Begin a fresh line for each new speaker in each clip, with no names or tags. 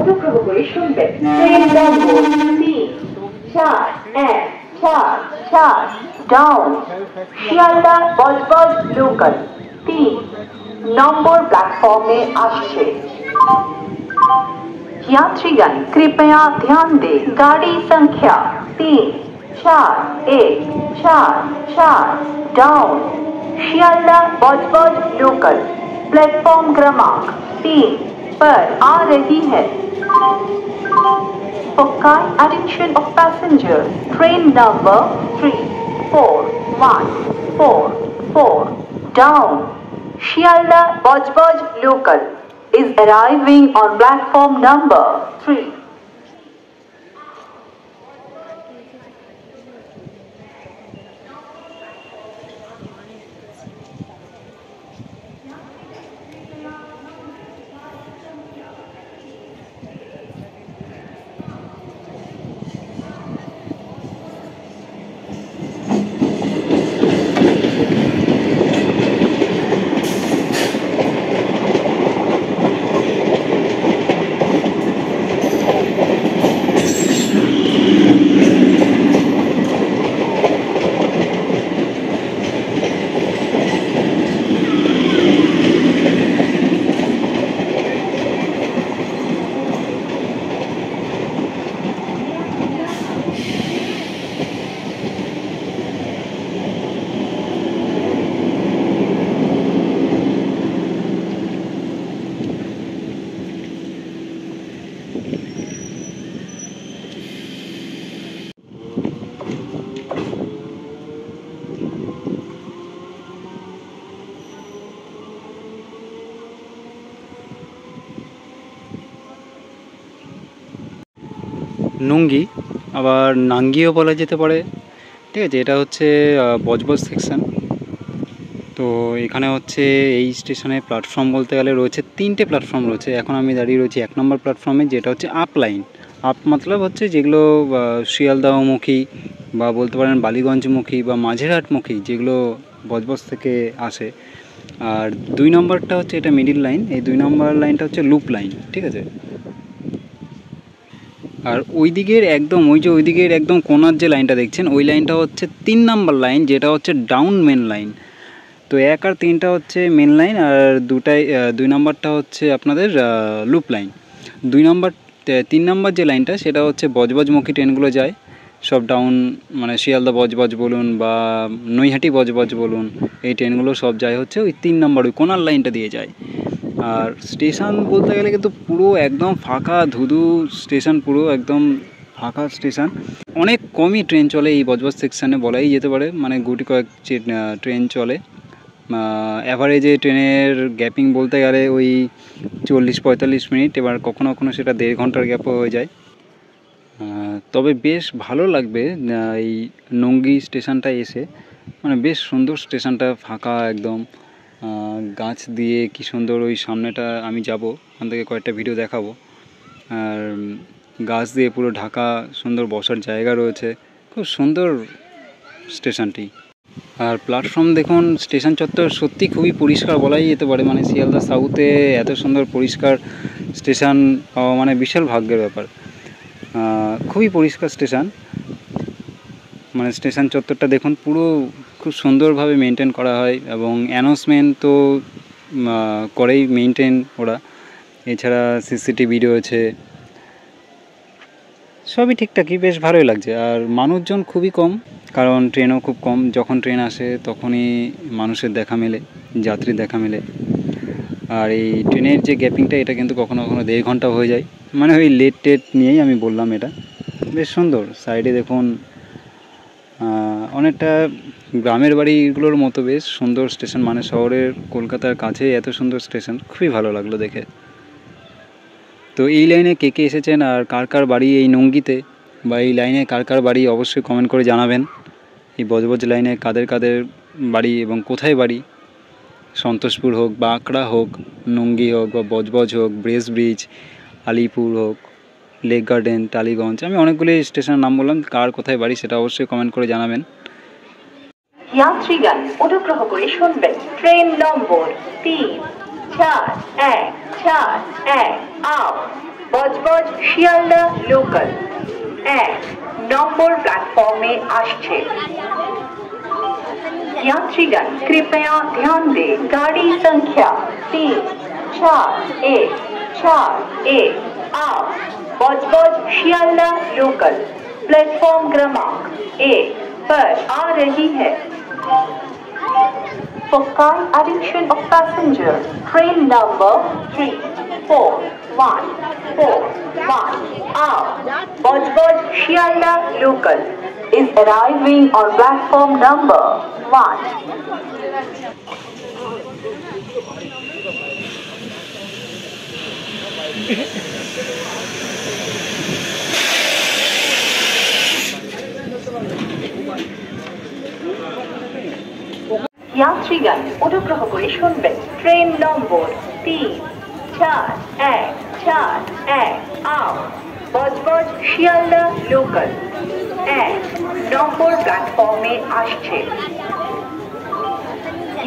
অনুগ্রহ করে শুনবেন। ট্রেন নম্বর 3-4-1-4-4 ডাউন শিয়ালদা বজবজ লোকাল 3 নম্বর प्लेटफॉर्म में आश्चे। यात्रीगण कृपया ध्यान दें, गाड़ी संख्या 3-4-1-4-4 down Sealdah Budge Budge local platform क्रमांक 3 पर आ रही है। For kind attention of passengers, train number 34144 down Shialda Bajbaj local is arriving on platform number 3.
Nungi আবার নাঙ্গিও বলা যেতে পারে, ঠিক আছে। এটা হচ্ছে বজবজ সেকশন। তো এখানে হচ্ছে এই স্টেশনে প্ল্যাটফর্ম বলতে গেলে রয়েছে 3টে প্ল্যাটফর্ম রয়েছে। এখন আমি দাঁড়িয়ে রয়েছি 1 নম্বর প্ল্যাটফর্মে, যেটা হচ্ছে আপ লাইন। আপ মতলব হচ্ছে যেগুলো শিয়ালদাহমুখী বা বলতে পারেন বালিগঞ্জমুখী বা মাঝেরহাটমুখী, যেগুলো বজবজ থেকে আসে। আর 2 নম্বরটা হচ্ছে এটা মিডিল লাইন। এই 2 নম্বর লাইনটা হচ্ছে লুপ লাইন, ঠিক আছে। আর ওই দিকের একদম কোনার যে লাইনটা দেখছেন, ওই লাইনটা হচ্ছে 3 নম্বর লাইন, যেটা হচ্ছে ডাউন মেন লাইন। তো 1 আর 3টা হচ্ছে মেন লাইন, আর 2 নম্বরটা হচ্ছে আপনাদের লুপ লাইন। 3 নম্বর যে লাইনটা সেটা হচ্ছে বজবজমুখী ট্রেনগুলো যায় সব ডাউন, মানে শিয়ালদা বজবজ বলুন বা নৈহাটি বজবজ বলুন, এই ট্রেনগুলো সব যায় হচ্ছে ওই 3 নম্বর ওই কোনার লাইনটা দিয়ে যায়। আর স্টেশন বলতে গেলে কিন্তু পুরো একদম ফাঁকা ধুধু স্টেশন, পুরো একদম ফাঁকা স্টেশন। অনেক কমই ট্রেন চলে এই বজবজ সেকশানে বলাই যেতে পারে, মানে গুটি কয়েক ট্রেন চলে। অ্যাভারেজে ট্রেনের গ্যাপিং বলতে গেলে ওই 40-45 মিনিট, এবার কখনো কখনো সেটা 1.5 ঘন্টার গ্যাপও হয়ে যায়। তবে বেশ ভালো লাগবে এই নঙ্গি স্টেশনটা এসে, মানে বেশ সুন্দর স্টেশনটা, ফাঁকা একদম, গাছ দিয়ে কি সুন্দর। ওই সামনেটা আমি যাব, ওখান থেকে কয়েকটা ভিডিও দেখাবো। আর গাছ দিয়ে পুরো ঢাকা, সুন্দর বসার জায়গা রয়েছে, খুব সুন্দর স্টেশনটি। আর প্ল্যাটফর্ম দেখুন, স্টেশন চত্বর সত্যি খুবই পরিষ্কার বলাই যেতে পারে। মানে শিয়ালদা সাউথে এত সুন্দর পরিষ্কার স্টেশন পাওয়া মানে বিশাল ভাগ্যের ব্যাপার। খুবই পরিষ্কার স্টেশন, মানে স্টেশন চত্বরটা দেখুন পুরো খুব সুন্দরভাবে মেনটেন করা হয়, এবং অ্যানাউন্সমেন্ট তো করেই মেনটেন ওরা। এছাড়া সিসিটিভি রয়েছে, সবই ঠিকঠাকই, বেশ ভালোই লাগছে। আর মানুষজন খুবই কম, কারণ ট্রেনও খুব কম। যখন ট্রেন আসে তখনই মানুষের দেখা মেলে, যাত্রীর দেখা মেলে। আর এই ট্রেনের যে গ্যাপিংটা, এটা কিন্তু কখনো কখনো 1.5 ঘন্টা হয়ে যায়, মানে ওই লেট নিয়েই আমি বললাম। এটা বেশ সুন্দর। সাইডে দেখুন অনেকটা গ্রামের বাড়িগুলোর মতো বেশ সুন্দর স্টেশন, মানে শহরের কলকাতার কাছে এত সুন্দর স্টেশন, খুবই ভালো লাগলো দেখে। তো এই লাইনে কে কে এসেছেন আর কার কার বাড়ি এই নঙ্গিতে, বা এই লাইনে কার কার বাড়ি, অবশ্যই কমেন্ট করে জানাবেন। এই বজবজ লাইনে কাদের কাদের বাড়ি এবং কোথায় বাড়ি, সন্তোষপুর হোক বা আকড়া হোক, নঙ্গি হোক বা বজবজ হোক, ব্রেস ব্রিজ, আলিপুর হোক, লেক গার্ডেন, টালিগঞ্জ, আমি অনেকগুলি স্টেশনের নাম বললাম। কার কোথায় বাড়ি সেটা অবশ্যই কমেন্ট করে জানাবেন।
यात्रीगण অনুগ্রহ করে শুনবেন। ট্রেন নম্বর 3-4-1-4-1 আপ বজবজ শিয়ালদা লোকাল 1 নম্বর प्लेटफॉर्म में आश्चे। यात्रीगण कृपया ध्यान दें, गाड़ी संख्या 3414 आप बजबज शियालदा लोकल प्लेटफॉर्म क्रमांक 1 पर आ रही है। For kind attention of passengers, train number 3414 out Bajbaj Shialda local is arriving on platform number 1. यात्रीगण অনুগ্রহ করে শুনবেন, ট্রেন নম্বর 3414 আউট বজবজ শিয়ালদা লোকাল 1 নম্বর प्लेटफॉर्म में आश्चे।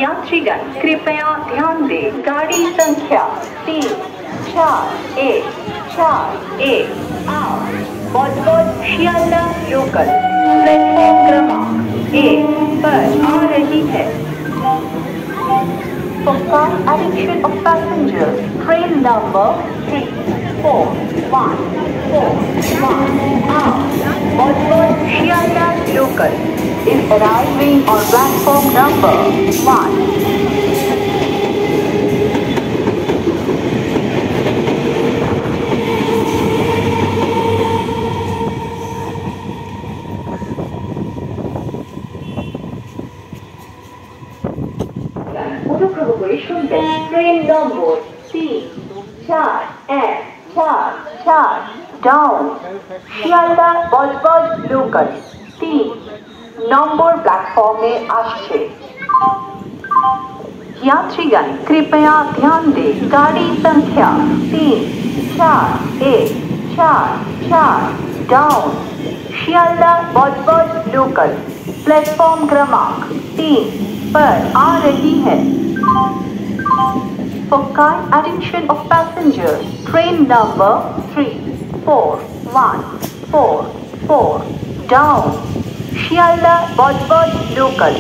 यात्रीगण कृपया ध्यान दें, गाड़ी संख्या 3414 out Budge Budge Sealdah local platform क्रमांक 1 पर आ रही है। For kind attention of passengers, train number 3414 out Bajbaj Shialda local is arriving on platform number 1. Train number 3414 down Sealdah Budge Budge local 3 number platform में आश्चे। यात्रीगण कृपया ध्यान दें, गाड़ी संख्या 3414 down Sealdah Budge Budge local platform क्रमांक 3 पर आ रही है। For kind attention of passengers, train number 3414 down Shialda Bajbaj local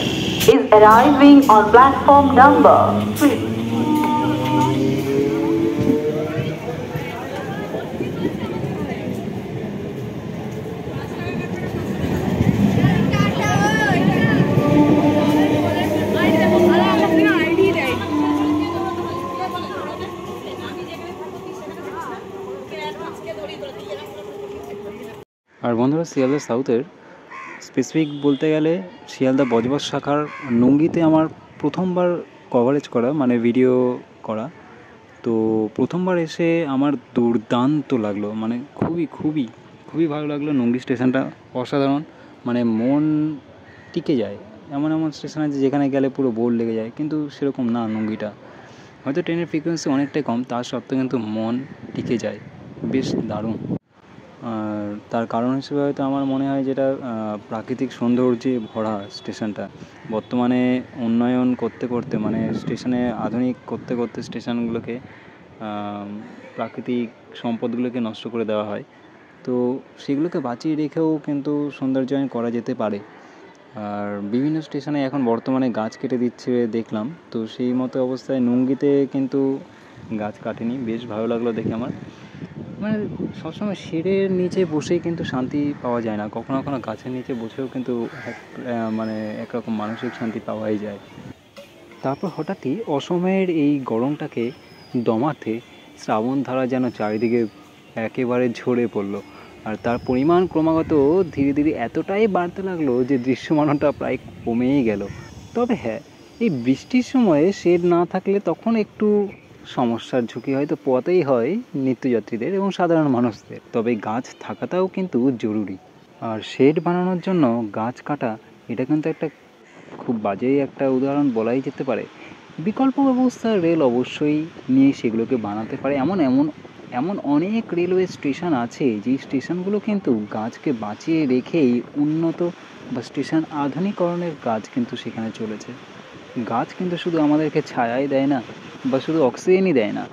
is arriving on platform number 3.
আর বন্ধুরা, শিয়ালদা সাউথের স্পেসিফিক বলতে গেলে শিয়ালদা বজবজ শাখার নুঙ্গিতে আমার প্রথমবার কভারেজ করা, মানে ভিডিও করা। তো প্রথমবার এসে আমার দুর্দান্ত লাগলো, মানে খুবই ভালো লাগলো। নুঙ্গি স্টেশনটা অসাধারণ, মানে মন টিকে যায়। এমন স্টেশন আছে যেখানে গেলে পুরো বোর লেগে যায়, কিন্তু সেরকম না নুঙ্গিটা। হয়তো ট্রেনের ফ্রিকোয়েন্সি অনেকটাই কম, তার সত্ত্বেও কিন্তু মন টিকে যায়, বেশ দারুণ। আর তার কারণ হিসেবে হয়তো আমার মনে হয় যেটা প্রাকৃতিক সৌন্দর্যে ভরা স্টেশনটা। বর্তমানে উন্নয়ন করতে মানে স্টেশনে আধুনিক করতে স্টেশনগুলোকে প্রাকৃতিক সম্পদগুলোকে নষ্ট করে দেওয়া হয়। তো সেগুলোকে বাঁচিয়ে রেখেও কিন্তু সৌন্দর্যায়ন করা যেতে পারে। আর বিভিন্ন স্টেশনে এখন বর্তমানে গাছ কেটে দিচ্ছে দেখলাম, তো সেই মতো অবস্থায় নুঙ্গিতে কিন্তু গাছ কাটেনি। বেশ ভালো লাগলো দেখে আমার। মানে সবসময় শেডের নিচে বসেই কিন্তু শান্তি পাওয়া যায় না, কখনো গাছের নিচে বসেও কিন্তু একরকম মানসিক শান্তি পাওয়াই যায়। তারপর হঠাৎই অসময়ের এই গরমটাকে দমাতে শ্রাবণ ধারা যেন চারিদিকে একেবারে ঝরে পড়লো। আর তার পরিমাণ ক্রমাগত ধীরে এতটাই বাড়তে লাগলো যে দৃশ্যমানটা প্রায় কমেই গেল। তবে হ্যাঁ, এই বৃষ্টির সময়ে শেড না থাকলে তখন একটু সমস্যার ঝুঁকি হয়তো পোয়াতেই হয় নিত্যযাত্রীদের এবং সাধারণ মানুষদের। তবে গাছ থাকাটাও কিন্তু জরুরি। আর শেড বানানোর জন্য গাছ কাটা, এটা কিন্তু একটা খুব বাজে একটা উদাহরণ বলাই যেতে পারে। বিকল্প ব্যবস্থা রেল অবশ্যই নিয়ে সেগুলোকে বানাতে পারে। এমন অনেক রেলওয়ে স্টেশন আছে যেই স্টেশনগুলো কিন্তু গাছকে বাঁচিয়ে রেখেই উন্নত বা স্টেশন আধুনিকরণের কাজ কিন্তু সেখানে চলেছে। গাছ কিন্তু শুধু আমাদেরকে ছায়াই দেয় না বা শুধু অক্সিজেনই দেয় না,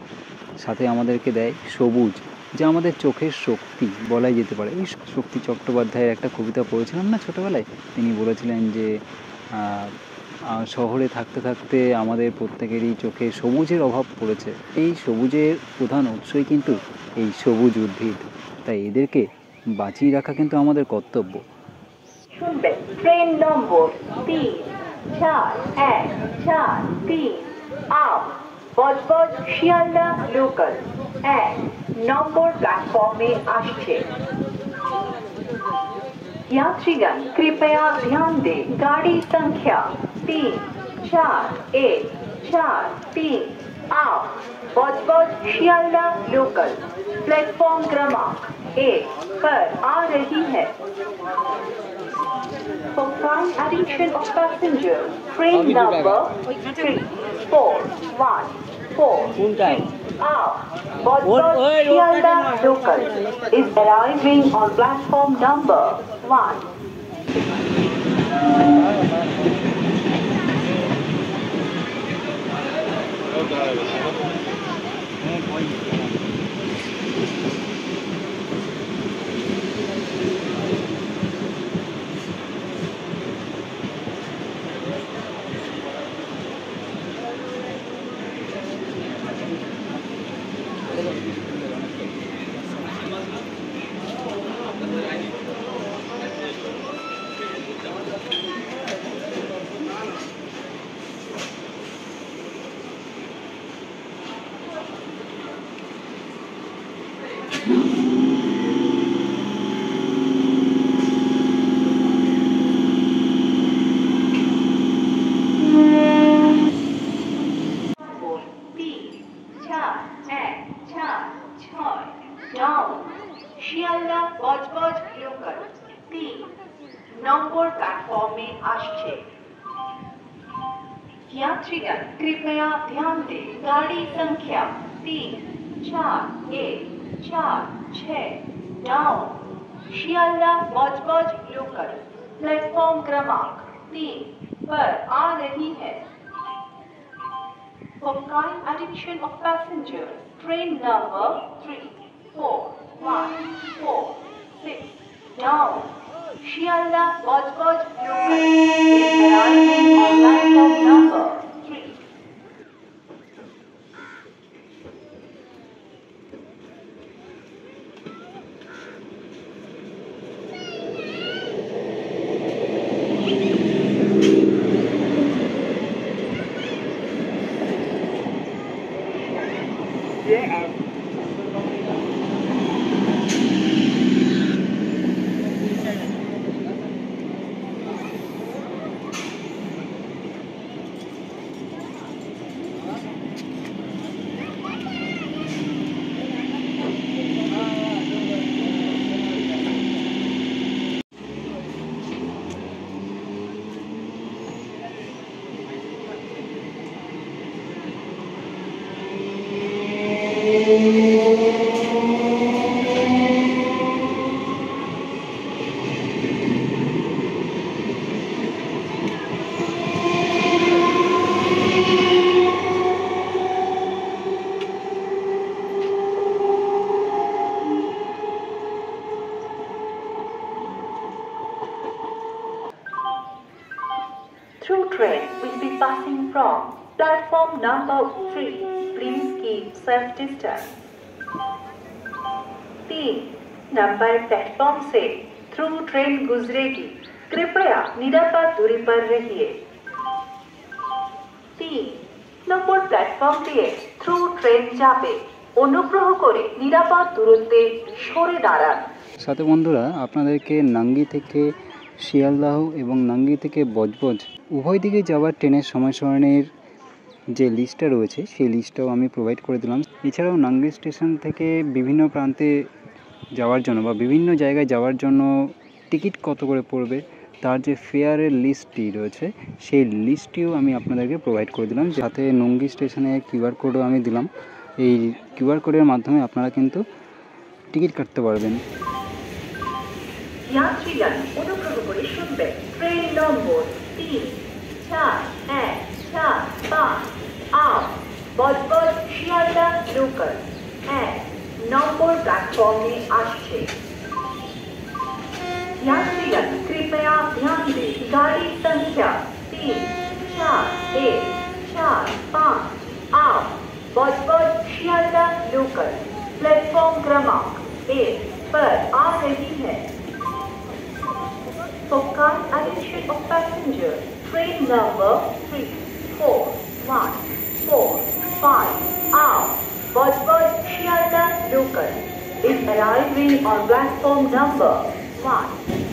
সাথে আমাদেরকে দেয় সবুজ, যা আমাদের চোখের শক্তি বলাই যেতে পারে। এই শক্তি চট্টোপাধ্যায়ের একটা কবিতা পড়েছিলাম না ছোটোবেলায়, তিনি বলেছিলেন যে শহরে থাকতে থাকতে আমাদের প্রত্যেকেরই চোখে সবুজের অভাব পড়েছে। এই সবুজের প্রধান উৎসই কিন্তু এই সবুজ উদ্ভিদ, তাই এদেরকে বাঁচিয়ে রাখা কিন্তু আমাদের কর্তব্য।
শুনবেন ট্রেন নম্বর 3-4-1-4-3 আপ বজবজ শিয়ালদা লোকাল 1 নম্বর प्लेटफॉर्म में আসছে। यात्रीगण कृपया ध्यान दें, गाड़ी संख्या 3-4-1-4-3 आप बजबज शियालदा लोकल प्लेटफॉर्म क्रमांक 1 पर आ रही है। For kind attention of passengers, train number 3414 आप Budge Budge Sealdah local is arriving on platform number 1. Sealdah Budge Budge local 3 number platform में আসছে। यात्रीगण कृपया ध्यान दें, गाड़ी संख्या 3-4-1-4-6 down Sealdah Budge Budge local platform क्रमांक 3 पर आ रही है। For kind attention of passengers, train number 3414 down Shialda Bajbaj local is arriving on platform number 3. Through train will be passing from platform number 3. Please keep safe distance. 3 number platform से through train गुजरेगी, कृपया निरापद दूरी पर रहिए। 3 নম্বর platform দিয়ে through train যাবে, অনুগ্রহ করে নিরাপদ দূরত্বে সরে দাঁড়ান।
সাথে বন্ধুরা, আপনাদেরকে নাঙ্গি থেকে শিয়ালদাহ এবং নাঙ্গি থেকে বজবজ উভয় দিকে যাওয়ার ট্রেনের সময় সারণীর যে লিস্টটা রয়েছে সেই লিস্টটাও আমি প্রোভাইড করে দিলাম। এছাড়াও নাঙ্গি স্টেশন থেকে বিভিন্ন প্রান্তে যাওয়ার জন্য বা বিভিন্ন জায়গায় যাওয়ার জন্য টিকিট কত করে পড়বে তার যে ফেয়ারের লিস্টটি রয়েছে সেই লিস্টটিও আমি আপনাদেরকে প্রোভাইড করে দিলাম। সাথে নাঙ্গি স্টেশনে কিউআর কোডও আমি দিলাম। এই কিউআর কোডের মাধ্যমে আপনারা কিন্তু টিকিট কাটতে পারবেন।
यात्रीगण অনুগ্রহ করে শুনবেন, ট্রেন নম্বর 3-4-1-4-5 आप बजबज शियालदा लोकल 1 নম্বর প্ল্যাটফর্মে আসছে। यात्रीगण कृपया ध्यान दें, गाड़ी संख्या 3, 4, 1, 4, 5 आप बजबज शियालदह लोकल प्लेटफॉर्म क्रमांक 1 पर आ रही है। For kind attention of passengers, train number 3, 4, 1, 4, 5 आप Budge Budge Sealdah local is arriving on platform number 1.